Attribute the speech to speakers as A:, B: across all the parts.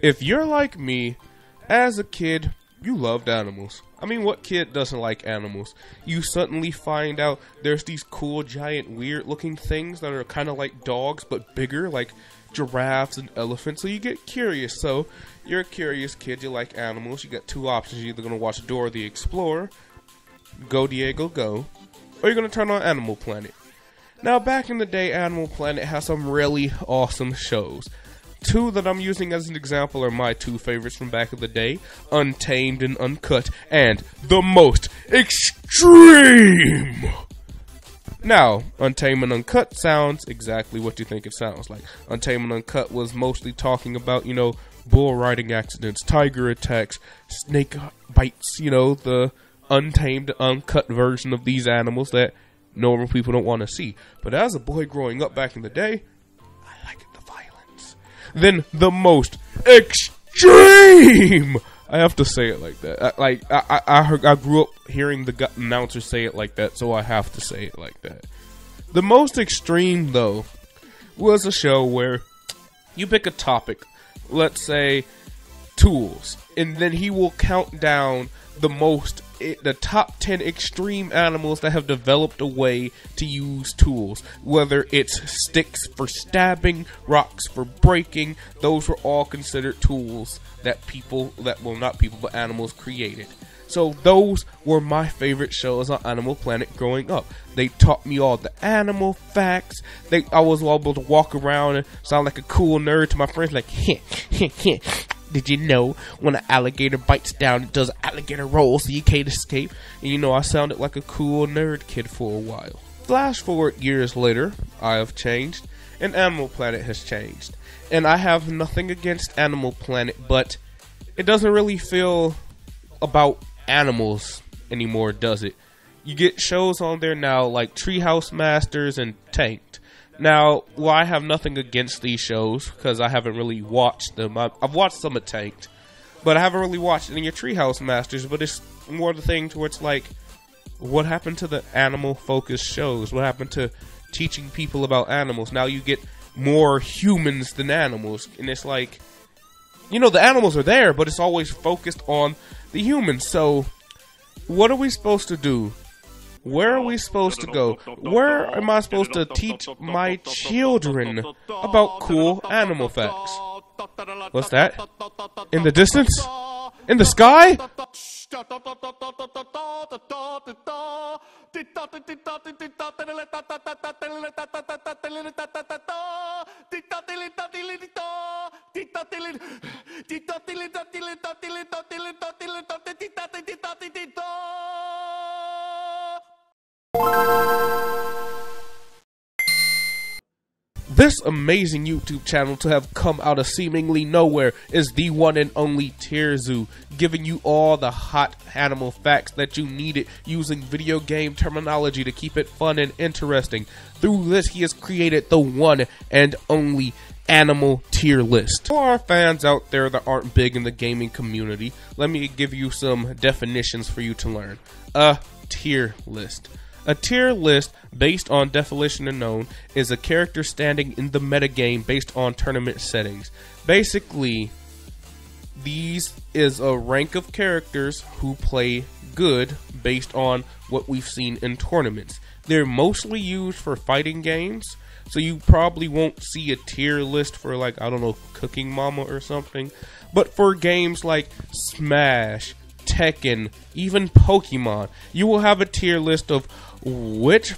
A: If you're like me, as a kid, you loved animals. I mean, what kid doesn't like animals? You suddenly find out there's these cool, giant, weird-looking things that are kind of like dogs, but bigger, like giraffes and elephants. So you get curious. So you're a curious kid. You like animals. You got two options. You're either going to watch Dora the Explorer, Go Diego Go, or you're going to turn on Animal Planet. Now, back in the day, Animal Planet has some really awesome shows. Two that I'm using as an example are my two favorites from back in the day, Untamed and Uncut, and The Most Extreme! Now, Untamed and Uncut sounds exactly what you think it sounds like. Untamed and Uncut was mostly talking about, bull riding accidents, tiger attacks, snake bites, the untamed, uncut version of these animals that normal people don't want to see. But as a boy growing up back in the day, I liked the violence. Then The Most Extreme! I have to say it like that. I grew up hearing the announcer say it like that, so I have to say it like that. The Most Extreme, though, was a show where you pick a topic, let's say tools, and then he will count down the top 10 extreme animals that have developed a way to use tools. Whether it's sticks for stabbing, rocks for breaking, those were all considered tools that animals created. So those were my favorite shows on Animal Planet growing up. They taught me all the animal facts. I was able to walk around and sound like a cool nerd to my friends, like, did you know when an alligator bites down, it does alligator roll so you can't escape? And I sounded like a cool nerd kid for a while. Flash forward years later, I have changed, and Animal Planet has changed. And I have nothing against Animal Planet, but it doesn't really feel about animals anymore, does it? You get shows on there now like Treehouse Masters and Tanked. Now, I have nothing against these shows because I haven't really watched them. I've watched some of Tanked, but I haven't really watched any of Treehouse Masters. But it's more the thing to where it's like, what happened to the animal-focused shows? What happened to teaching people about animals? Now you get more humans than animals, and it's like, the animals are there, but it's always focused on the humans. So, what are we supposed to do? Where are we supposed to go? Where am I supposed to teach my children about cool animal facts? What's that? In the distance? In the sky? This amazing YouTube channel to have come out of seemingly nowhere is the one and only Tierzoo, giving you all the hot animal facts that you needed using video game terminology to keep it fun and interesting. Through this, he has created the one and only animal tier list. For our fans out there that aren't big in the gaming community, let me give you some definitions for you to learn. A tier list. A tier list, based on definition unknown, is a character standing in the metagame based on tournament settings. Basically, these is a rank of characters who play good based on what we've seen in tournaments. They're mostly used for fighting games, so you probably won't see a tier list for, like, I don't know, Cooking Mama or something. But for games like Smash, Tekken, even Pokemon, you will have a tier list of which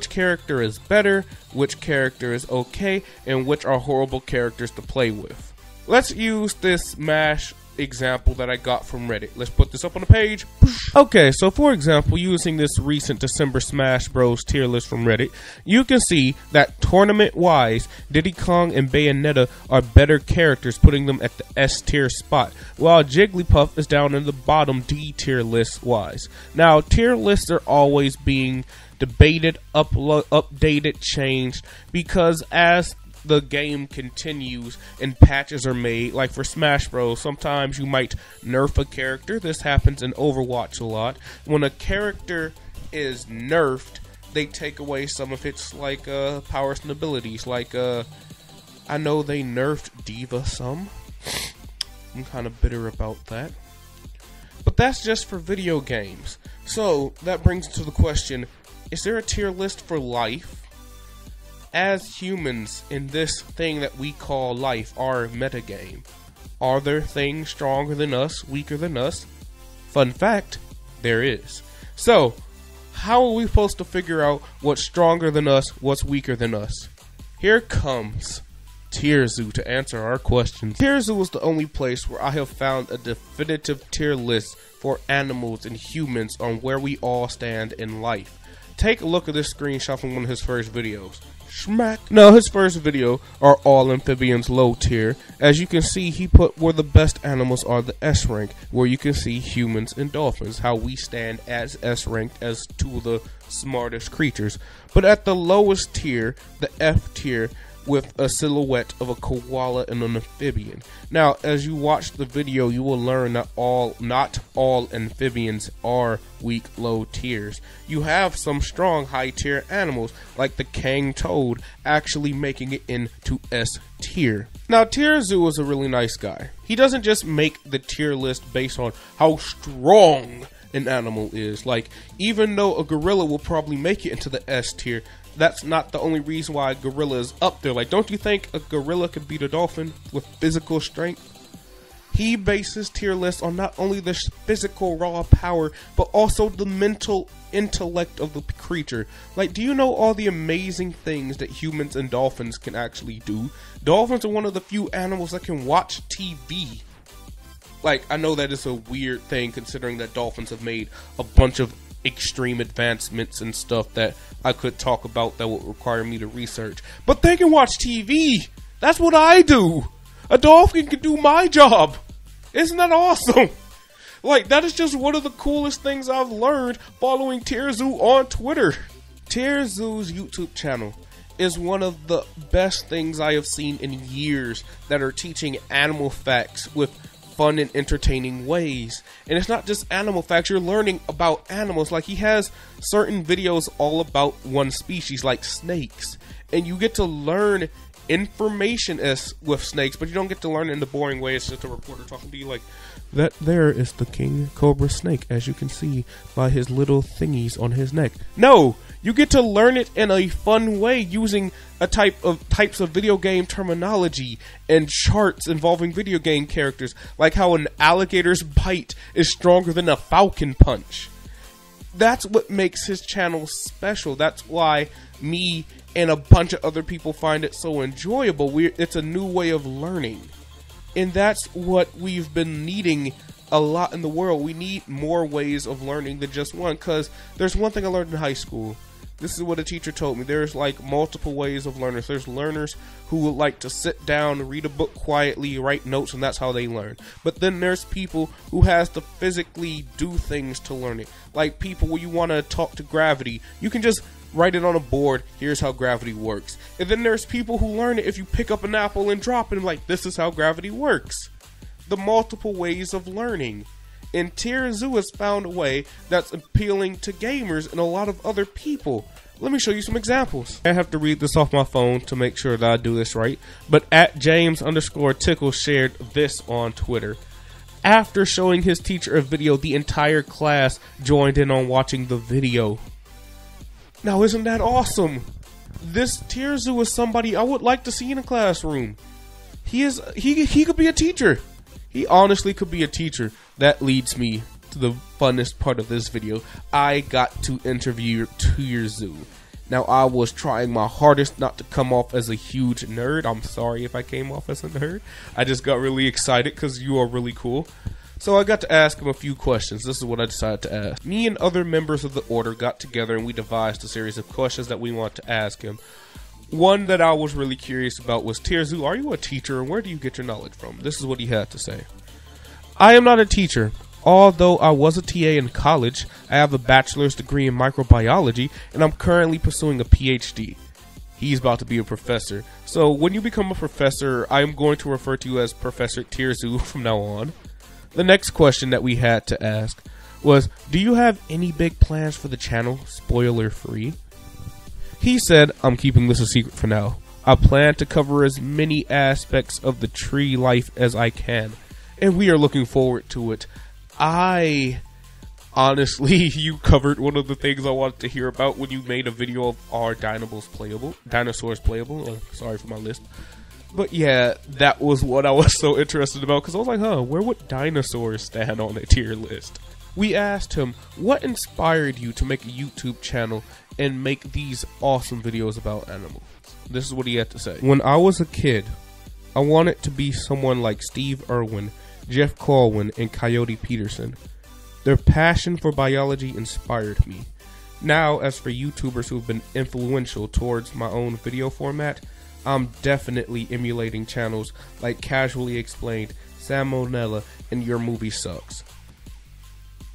A: character is better, which character is okay, and which are horrible characters to play with. Let's use this Smash example that I got from Reddit. Let's put this up on the page. Okay, so for example, using this recent December Smash Bros tier list from Reddit, you can see that tournament-wise, Diddy Kong and Bayonetta are better characters, putting them at the S tier spot, while Jigglypuff is down in the bottom D tier list-wise. Now, tier lists are always being debated, updated, changed, because as the game continues and patches are made, like for Smash Bros, sometimes you might nerf a character. This happens in Overwatch a lot. When a character is nerfed, they take away some of its powers and abilities. I know they nerfed D.Va some. I'm kind of bitter about that. But that's just for video games. So that brings to the question, is there a tier list for life? As humans in this thing that we call life, our metagame, are there things stronger than us, weaker than us? Fun fact, there is. So, how are we supposed to figure out what's stronger than us, what's weaker than us? Here comes TierZoo to answer our questions. TierZoo is the only place where I have found a definitive tier list for animals and humans on where we all stand in life. Take a look at this screenshot from one of his first videos. Schmack. No, his first video are all amphibians low tier. As you can see, he put where the best animals are the S rank, where you can see humans and dolphins, how we stand as S ranked as two of the smartest creatures. But at the lowest tier, the F tier, with a silhouette of a koala and an amphibian. Now, as you watch the video, you will learn that not all amphibians are weak low tiers. You have some strong high tier animals, like the Kang toad, actually making it into S tier. Now, TierZoo is a really nice guy. He doesn't just make the tier list based on how strong an animal is. Like, even though a gorilla will probably make it into the S tier, that's not the only reason why a gorilla is up there. Like, don't you think a gorilla could beat a dolphin with physical strength? He bases tier lists on not only the physical raw power, but also the mental intellect of the creature. Like, do you know all the amazing things that humans and dolphins can actually do? Dolphins are one of the few animals that can watch TV. Like, I know that is a weird thing considering that dolphins have made a bunch of extreme advancements and stuff that I could talk about that would require me to research. But they can watch TV. That's what I do. A dolphin can do my job. Isn't that awesome? Like, that is just one of the coolest things I've learned following TierZoo on Twitter. TierZoo's YouTube channel is one of the best things I have seen in years that are teaching animal facts with fun and entertaining ways. And it's not just animal facts, you're learning about animals. Like, he has certain videos all about one species, like snakes, and you get to learn information with snakes, but you don't get to learn it in the boring way. It's just a reporter talking to you like, that there is the king cobra snake, as you can see by his little thingies on his neck. No, you get to learn it in a fun way using a types of video game terminology and charts involving video game characters, like how an alligator's bite is stronger than a falcon punch. That's what makes his channel special. That's why me and a bunch of other people find it so enjoyable. It's a new way of learning. And that's what we've been needing a lot in the world. We need more ways of learning than just one, because there's one thing I learned in high school. This is what a teacher told me. There's like multiple ways of learners. There's learners who would like to sit down, read a book quietly, write notes, and that's how they learn. But then there's people who has to physically do things to learn it. Like people where you want to talk to gravity. You can just write it on a board, here's how gravity works. And then there's people who learn it if you pick up an apple and drop it, and like, this is how gravity works. The multiple ways of learning. And TierZoo has found a way that's appealing to gamers and a lot of other people. Let me show you some examples. I have to read this off my phone to make sure that I do this right. But at James_Tickle shared this on Twitter. After showing his teacher a video, the entire class joined in on watching the video. Now, isn't that awesome? This TierZoo is somebody I would like to see in a classroom. He could be a teacher. He honestly could be a teacher. That leads me to the funnest part of this video. I got to interview TierZoo. Now, I was trying my hardest not to come off as a huge nerd. I'm sorry if I came off as a nerd. I just got really excited because you are really cool. So I got to ask him a few questions. This is what I decided to ask. Me and other members of the Order got together and we devised a series of questions that we want to ask him. One that I was really curious about was, TierZoo, are you a teacher and where do you get your knowledge from? This is what he had to say. I am not a teacher. Although I was a TA in college, I have a bachelor's degree in microbiology and I'm currently pursuing a PhD. He's about to be a professor. So when you become a professor, I am going to refer to you as Professor TierZoo from now on. The next question that we had to ask was, do you have any big plans for the channel, spoiler free? He said, I'm keeping this a secret for now. I plan to cover as many aspects of the tree life as I can. and we are looking forward to it. Honestly, you covered one of the things I wanted to hear about when you made a video of our dinosaurs playable. Oh, sorry for my lisp. But yeah, that was what I was so interested about, because I was like, where would dinosaurs stand on a tier list? We asked him, what inspired you to make a YouTube channel and make these awesome videos about animals? This is what he had to say. When I was a kid, I wanted to be someone like Steve Irwin, Jeff Colwyn, and Coyote Peterson. Their passion for biology inspired me. Now, as for YouTubers who have been influential towards my own video format, I'm definitely emulating channels like Casually Explained, Salmonella, and Your Movie Sucks.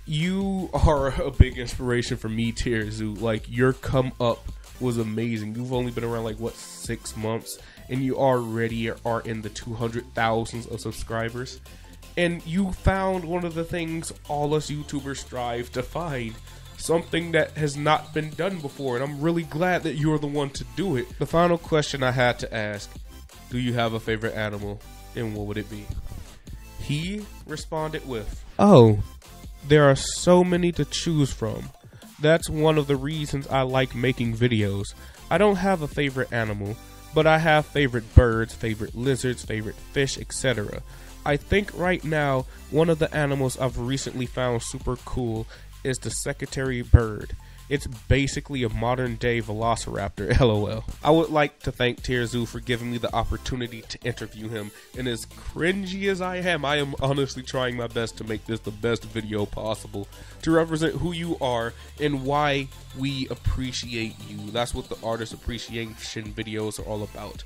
A: You are a big inspiration for me, Tierzoo. Like, your come up was amazing. You've only been around like, what, 6 months? And you already are in the 200,000s of subscribers. And you found one of the things all us YouTubers strive to find. Something that has not been done before. And I'm really glad that you're the one to do it. The final question I had to ask, do you have a favorite animal? And what would it be? He responded with, oh, there are so many to choose from. That's one of the reasons I like making videos. I don't have a favorite animal, but I have favorite birds, favorite lizards, favorite fish, etc. I think right now, one of the animals I've recently found super cool is the secretary bird. It's basically a modern day velociraptor, lol. I would like to thank Tierzoo for giving me the opportunity to interview him, and as cringy as I am honestly trying my best to make this the best video possible, to represent who you are and why we appreciate you. That's what the artist appreciation videos are all about.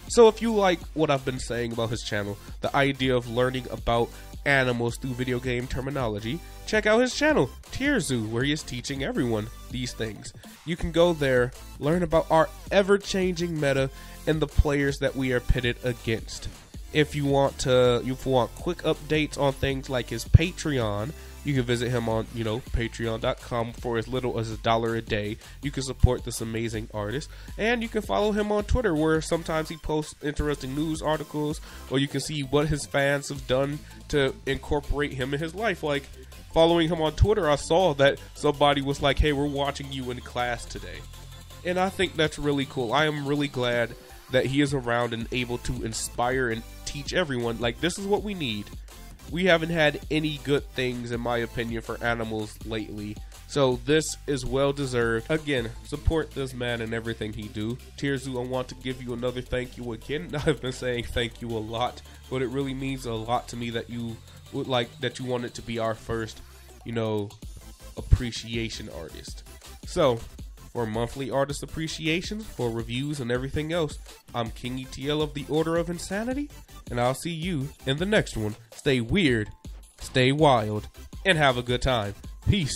A: So if you like what I've been saying about his channel, the idea of learning about animals through video game terminology, check out his channel, Tierzoo, where he is teaching everyone these things. You can go there, learn about our ever-changing meta and the players that we are pitted against. If you want quick updates on things like his Patreon, you can visit him on, patreon.com for as little as $1 a day. You can support this amazing artist. And you can follow him on Twitter, where sometimes he posts interesting news articles, or you can see what his fans have done to incorporate him in his life. Like, following him on Twitter, I saw that somebody was like, hey, we're watching you in class today. And I think that's really cool. I am really glad that he is around and able to inspire and teach everyone. Like, this is what we need. We haven't had any good things, in my opinion, for animals lately. So this is well deserved. Again, support this man and everything he do. Tierzoo, I want to give you another thank you again. I've been saying thank you a lot, but it really means a lot to me that you wanted to be our first, appreciation artist. So, for monthly artist appreciations, for reviews and everything else, I'm King ETL of the Order of Insanity, and I'll see you in the next one. Stay weird, stay wild, and have a good time. Peace.